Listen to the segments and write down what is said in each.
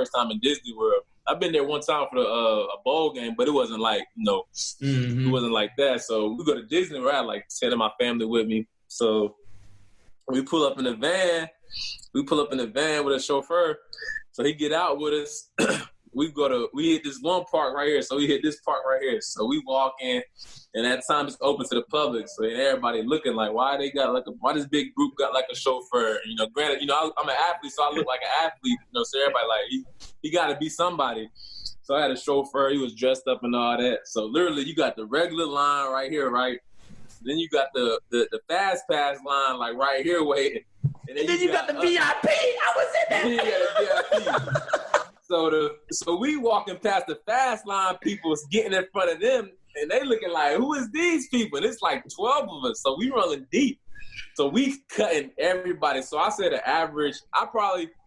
first time in Disney World. I've been there one time for a bowl game, but it wasn't like, it wasn't like that. So we go to Disney World. I had like 10 of my family with me. So we pull up in the van. We pull up in the van with a chauffeur. So he get out with us. We hit this one park right here. So we hit this park right here. So we walk in, and at the time it's open to the public. So everybody looking like, why this big group got like a chauffeur? Granted, I'm an athlete, so I look like an athlete. So everybody like, he got to be somebody. So I had a chauffeur. He was dressed up and all that. So literally, you got the regular line right here, right? Then you got the fast pass line like right here waiting. And then you got the VIP. I was in that. Yeah, VIP. So we walking past the fast line people getting in front of them, and they looking like, who is these people? And it's like 12 of us. So we rolling deep. So we cutting everybody. So I said the average,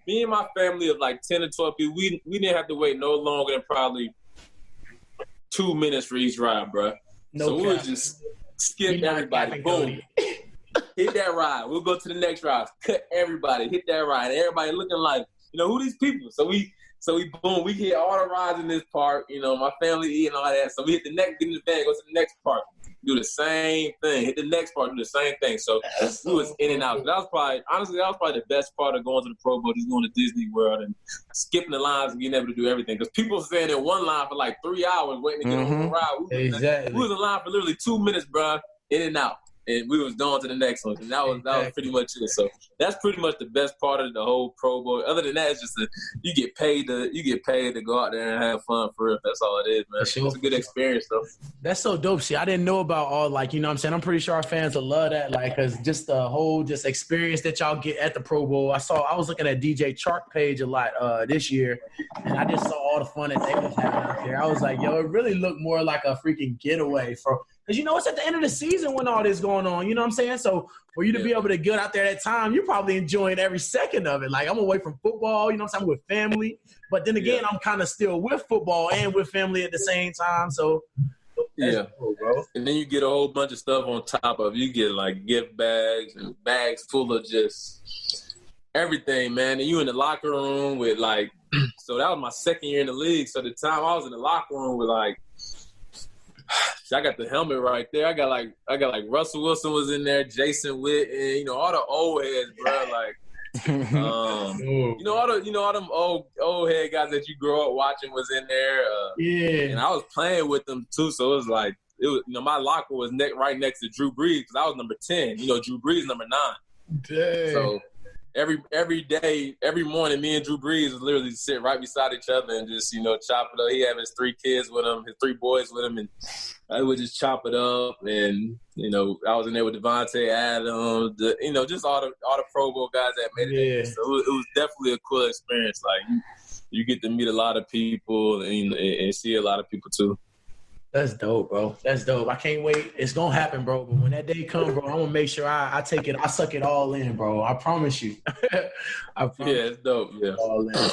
me and my family of like 10 to 12 people, we didn't have to wait no longer than probably 2 minutes for each ride, bro. So we would just skip everybody. Boom. Hit that ride. We'll go to the next ride. Cut everybody. Hit that ride. And everybody looking like, who these people? So we boom, we hit all the rides in this park, my family eating all that. So we hit the next, get in the van, go to the next park, do the same thing. Hit the next park, do the same thing. So we was in and out. So that was probably the best part of going to the Pro Bowl, just going to Disney World and skipping the lines and being able to do everything. Because people were staying in one line for like 3 hours waiting to get on the ride. We was in line for literally 2 minutes, bro, in and out. And we was going to the next one. And that was pretty much it. So that's pretty much the best part of the whole Pro Bowl. Other than that, it's just you get paid to go out there and have fun for real. That's all it is, man. Sure. It's a good experience, though. That's so dope. See, I didn't know about all, like, what I'm saying? I'm pretty sure our fans will love that, like, because just the whole experience that y'all get at the Pro Bowl. I was looking at DJ Chark page a lot this year, and I just saw all the fun that they was having out there. I was like, yo, it really looked more like a freaking getaway from – because, it's at the end of the season when all this going on, you know what I'm saying? So for you to be able to get out there at that time, you're probably enjoying every second of it. Like, I'm away from football, you know what I'm saying? I'm with family. But then again, I'm kind of still with football and with family at the same time. So, cool, bro. And then you get a whole bunch of stuff on top of it. You get, like, gift bags and bags full of just everything, man. And you in the locker room with, like, so that was my second year in the league. So at the time I was in the locker room with, like, I got the helmet right there. I got like Russell Wilson was in there, Jason Witt, and all the old heads, bro. Like, all them old head guys that you grow up watching was in there. And I was playing with them too, so it was like my locker was right next to Drew Brees because I was number 10. Drew Brees number 9. Dang. So every day, every morning, me and Drew Brees would literally sit right beside each other and just, chop it up. He had his 3 kids with him, his 3 boys with him, and I would just chop it up. And, I was in there with Devontae Adams, just all the Pro Bowl guys that made it. So it was definitely a cool experience. Like, you get to meet a lot of people and see a lot of people too. That's dope, bro. That's dope. I can't wait. It's going to happen, bro. But when that day comes, bro, I'm going to make sure I take it. I suck it all in, bro. I promise you. It's dope. Yeah. All in.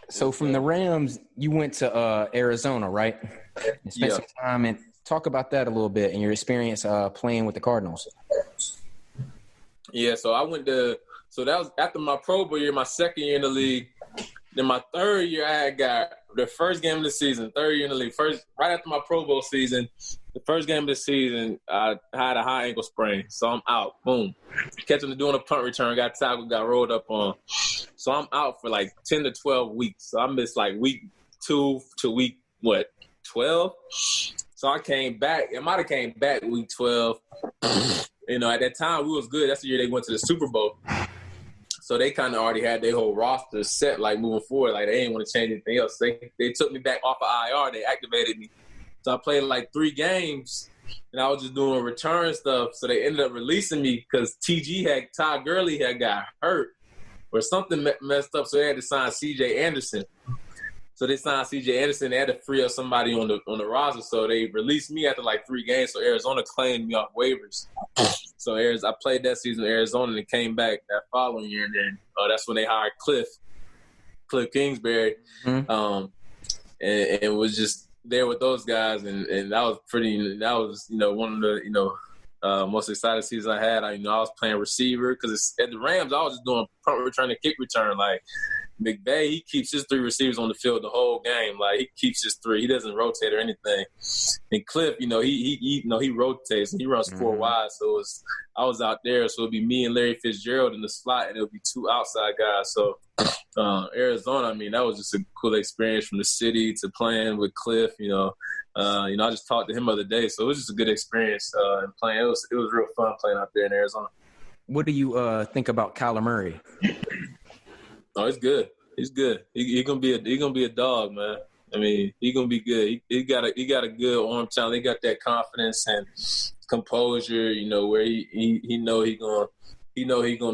So from the Rams, you went to Arizona, right? And spent some time and talk about that a little bit and your experience playing with the Cardinals. Yeah, so I went to – so that was after my Pro Bowl year, my second year in the league. Then my third year, I had got the first game of the season, third year in the league. Right after my Pro Bowl season, the first game of the season, I had a high ankle sprain. So I'm out. Boom. Catching them doing a punt return, got tackled, got rolled up on. So I'm out for like 10 to 12 weeks. So I missed like week 2 to week, 12? So I came back. I might have came back week 12. At that time, we was good. That's the year they went to the Super Bowl. So they kind of already had their whole roster set, like, moving forward. Like, they didn't want to change anything else. They took me back off of IR. They activated me. So I played, like, 3 games, and I was just doing return stuff. So they ended up releasing me because Todd Gurley had got hurt or something messed up, so they had to sign C.J. Anderson. So they signed C.J. Anderson. They had to free up somebody on the roster. So they released me after, like, 3 games. So Arizona claimed me off waivers. So I played that season in Arizona and came back that following year. And then that's when they hired Cliff Kingsbury, and was just there with those guys. And that was one of the, most exciting seasons I had. I was playing receiver because at the Rams, I was just doing punt return and kick return. Like, McVay, he keeps his 3 receivers on the field the whole game. Like, he keeps his 3. He doesn't rotate or anything. And Cliff, he rotates and he runs 4 wide. So I was out there, so it'd be me and Larry Fitzgerald in the slot, and it'll be 2 outside guys. So Arizona, I mean, that was just a cool experience from the city to playing with Cliff. I just talked to him the other day, so it was just a good experience and playing. It was real fun playing out there in Arizona. What do you think about Kyler Murray? Oh, he's good. He's good. He gonna be a dog, man. I mean, he gonna be good. He got a good arm talent. He got that confidence and composure. Where he gonna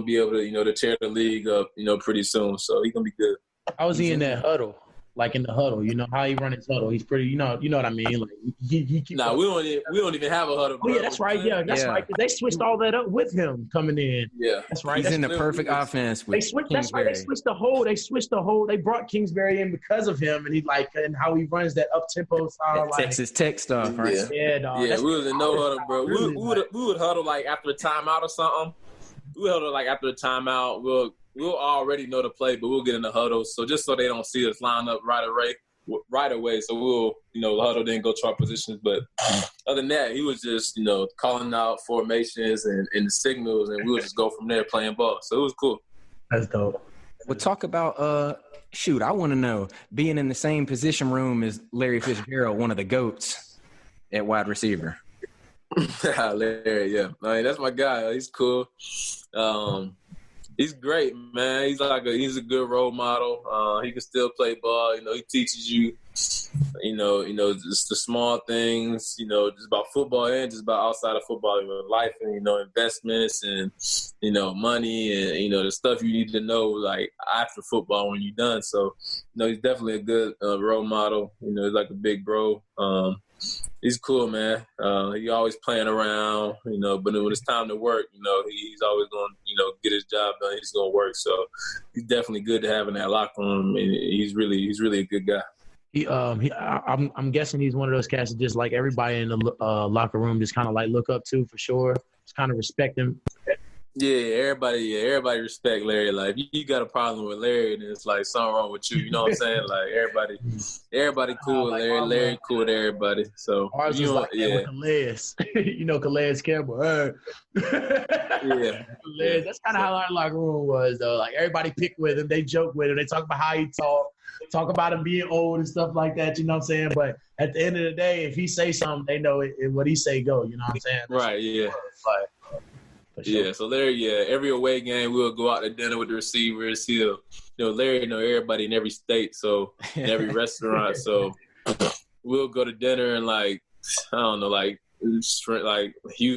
be able to to tear the league up. Pretty soon. So he gonna be good. How was he in that huddle? Like in the huddle, how he run his huddle. He's pretty, you know what I mean. Like he keeps. Nah, we don't even have a huddle. Oh yeah, that's right. Yeah, that's right. They switched all that up with him coming in. Yeah, that's right. He's in the perfect offense. With that's right. They switched the whole. They brought Kingsbury in because of him, and how he runs that up tempo style. Texas Tech stuff, right? Yeah, dog. Yeah, we was in no huddle, bro. We would huddle like after a timeout or something. We would huddle like after a timeout. We'll already know the play, but we'll get in the huddle. So just so they don't see us line up right away. So we'll, the huddle didn't go to our positions. But other than that, he was just, calling out formations and the signals, and we would just go from there playing ball. So it was cool. That's dope. Well, talk about, I want to know, being in the same position room as Larry Fitzgerald, one of the GOATs at wide receiver. Larry, yeah. I mean, that's my guy. He's cool. He's great, man. He's a good role model. He can still play ball. He teaches you, just the small things, just about football and just about outside of football, life and, investments and, money and, the stuff you need to know, like, after football when you're done. So, he's definitely a good role model. He's like a big bro. He's cool, man. He always playing around, but when it's time to work, he's always going to, get his job done. He's going to work. So he's definitely good to have in that locker room. And he's really a good guy. I'm guessing he's one of those cats that just like everybody in the locker room just kind of like look up to for sure. Just kind of respect him. Yeah, everybody respect Larry. Like, if you got a problem with Larry, then it's like something wrong with you. You know what I'm saying? Like, everybody cool with Larry. Larry cool with everybody. So ours was like with Calais. Calais Campbell. Yeah. Calais. That's kind of how our locker room was, though. Like, everybody picked with him. They joke with him. They talk about how he talk about him being old and stuff like that. You know what I'm saying? But at the end of the day, if he say something, they know it, what he say go. You know what I'm saying? Right. Yeah. Sure. Yeah, so Larry, every away game we'll go out to dinner with the receivers. Larry know everybody in every state, so in every restaurant. So we'll go to dinner in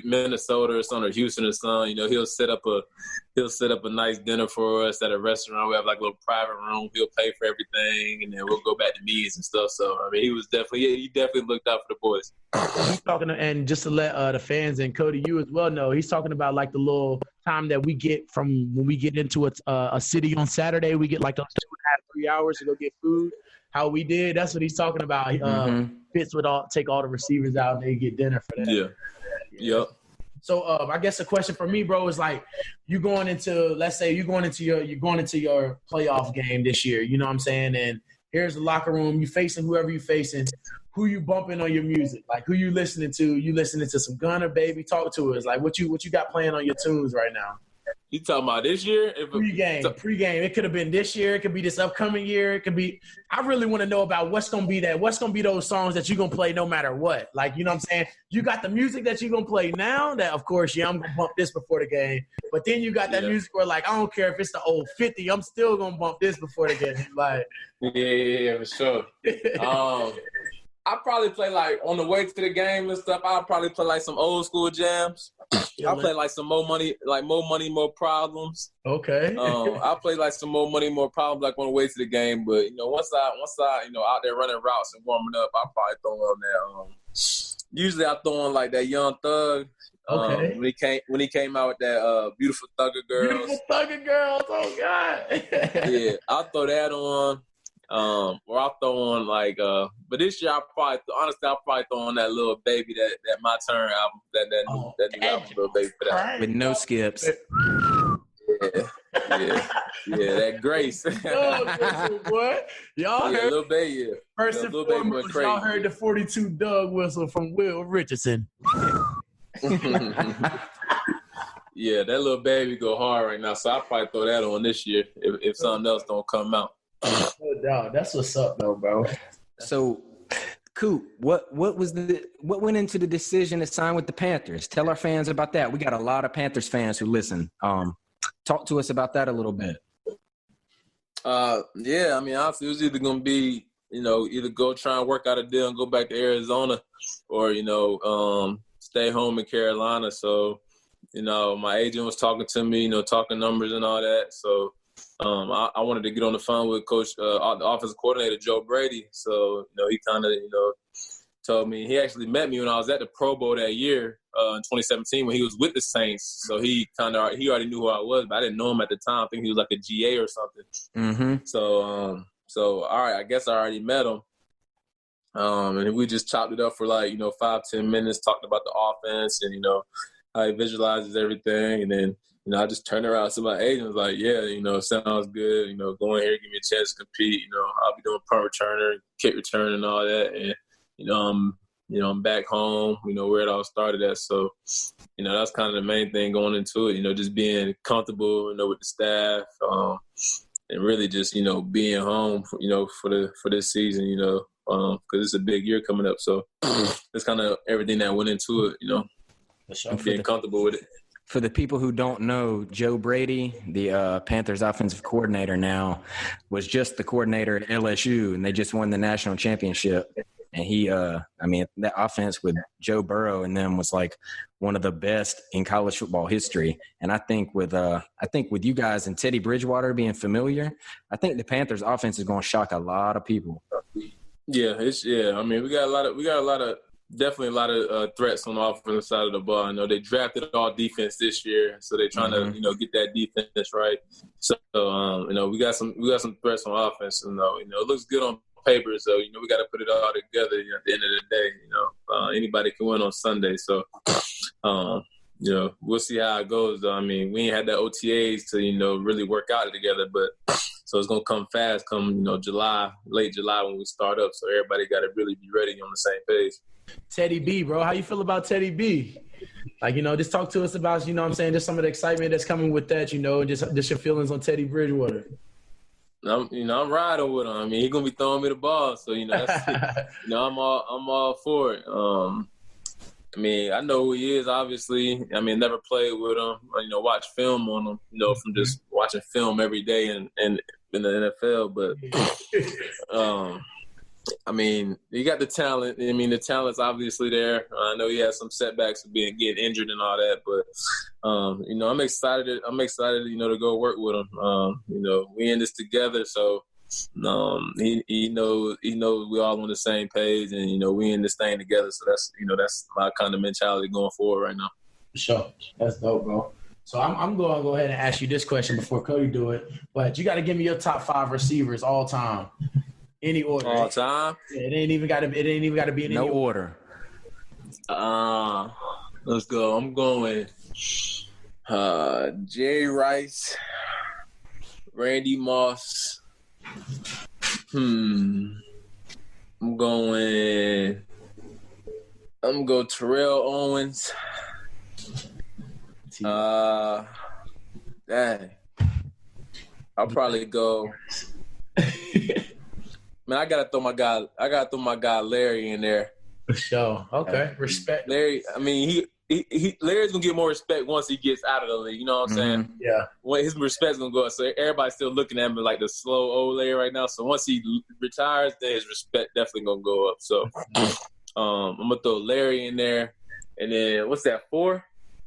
Minnesota or something, or Houston or something. He'll set up a nice dinner for us at a restaurant. We have like a little private room. He'll pay for everything, and then we'll go back to meetings and stuff. So I mean, he definitely looked out for the boys. He's talking and just to let the fans and Cody, you as well know, he's talking about like the little time that we get from when we get into a city on Saturday. We get like those 2.5-3 hours to go get food. How we did, that's what he's talking about. Fitz would take all the receivers out and they get dinner for that. Yeah. Yep. So I guess a question for me, bro, is like you're going into your playoff game this year. You know what I'm saying? And here's the locker room. You facing whoever you facing. Who you bumping on your music? Like who you listening to? You listening to some Gunna, baby? Talk to us. Like what you got playing on your tunes right now? You talking about this year? Pre-game. It could have been this year. It could be this upcoming year. It could be – I really want to know about what's going to be those songs that you're going to play no matter what. Like, you know what I'm saying? You got the music that you're going to play now that, of course, I'm going to bump this before the game. But then you got that music where, like, I don't care if it's the old 50. I'm still going to bump this before the game. Like, yeah, for sure. I probably play, like, on the way to the game and stuff, I'll probably play, like, some old school jams. I'll play like some More Money, More Problems. Okay. I'll play like some More Money, More Problems, like on the way to the game. But once I out there running routes and warming up, I'll probably throw on that. Usually I throw on like that Young Thug. Okay. When he came out with that Beautiful Thugger Girls. Beautiful Thugger Girls. Oh God. Yeah, I'll throw that on. Or I'll throw on like, but this year I'll probably throw on that Little Baby, that My Turn album, that new album, Little Baby, for that. With no skips. Yeah, that Grace. Boy. Y'all heard little baby. First and foremost, y'all heard the 42 Doug whistle from Will Richardson. Yeah, that little baby go hard right now, so I'll probably throw that on this year if something else don't come out. No doubt. That's what's up, though, bro. So, Coop, what went into the decision to sign with the Panthers? Tell our fans about that. We got a lot of Panthers fans who listen. Talk to us about that a little bit. Yeah, I mean, honestly, it was either going to be, either go try and work out a deal and go back to Arizona or, stay home in Carolina. So, my agent was talking to me, talking numbers and all that. So, I wanted to get on the phone with Coach, the offensive coordinator, Joe Brady. So, he kind of, told me, he actually met me when I was at the Pro Bowl that year in 2017 when he was with the Saints. So he already knew who I was, but I didn't know him at the time. I think he was like a GA or something. Mm-hmm. So all right, I guess I already met him. And we just chopped it up for 5-10 minutes, talked about the offense and, how he visualizes everything. And then, I just turned around to my agent and was like, yeah, sounds good. Go in here, give me a chance to compete. I'll be doing punt returner, kick return and all that. And, I'm back home, where it all started at. So, that's kind of the main thing going into it, just being comfortable, with the staff, and really just, being home, for this season, because it's a big year coming up. So that's kind of everything that went into it, being comfortable with it. For the people who don't know, Joe Brady, the Panthers offensive coordinator now, was just the coordinator at LSU, and they just won the national championship. And he, that offense with Joe Burrow and them was like one of the best in college football history. And I think with you guys and Teddy Bridgewater being familiar, I think the Panthers offense is going to shock a lot of people. Yeah, I mean, we got definitely a lot of threats on the offensive side of the ball. They drafted all defense this year, so they're trying to get that defense right. So we got some threats on offense. And it looks good on paper, so we got to put it all together. At the end of the day, anybody can win on Sunday. So we'll see how it goes. Though I mean, we ain't had the OTAs to really work out together, but so it's gonna come fast. Come late July when we start up. So everybody got to really be ready on the same page. Teddy B, bro, how you feel about Teddy B? Just talk to us about just some of the excitement that's coming with that. Just your feelings on Teddy Bridgewater. I'm riding with him. I mean, he's gonna be throwing me the ball, so that's I'm all for it. I mean, I know who he is. Obviously, I mean, never played with him. Watch film on him. From just watching film every day and in the NFL. But I mean, you got the talent. I mean, the talent's obviously there. I know he has some setbacks of getting injured and all that, but I'm excited. To go work with him. We in this together, so he knows we all on the same page, and we in this thing together. So that's my kind of mentality going forward right now. For sure, that's dope, bro. So I'm going to go ahead and ask you this question before Cody do it, but you got to give me your top 5 receivers all time. Any order. All time? Yeah, it ain't even got to be in no any order. Let's go. I'm going Jerry Rice, Randy Moss. I'm going Terrell Owens. Dang. I'll probably go. Man, I gotta throw my guy Larry in there. For sure. Okay. Respect. Larry, I mean, Larry's gonna get more respect once he gets out of the league. You know what I'm saying? Yeah. When his respect's gonna go up. So everybody's still looking at him like the slow old Larry right now. So once he retires, then his respect definitely gonna go up. So I'm gonna throw Larry in there, and then what's that 4?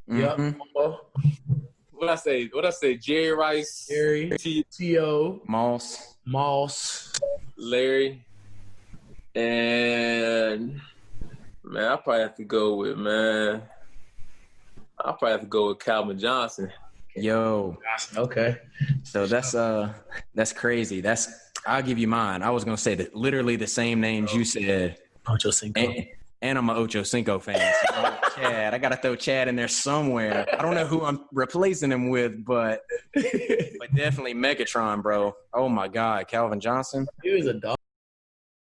Yep. What I say? Jerry Rice, T.O. Moss, Larry, and man, I'll probably have to go with Calvin Johnson. Yo. Okay. So that's crazy. I'll give you mine. I was gonna say that literally the same names you said. Ocho Cinco. And I'm an Ocho Cinco fan. So Chad. I gotta throw Chad in there somewhere. I don't know who I'm replacing him with, but but definitely Megatron, bro. Oh my God, Calvin Johnson. He was a dog.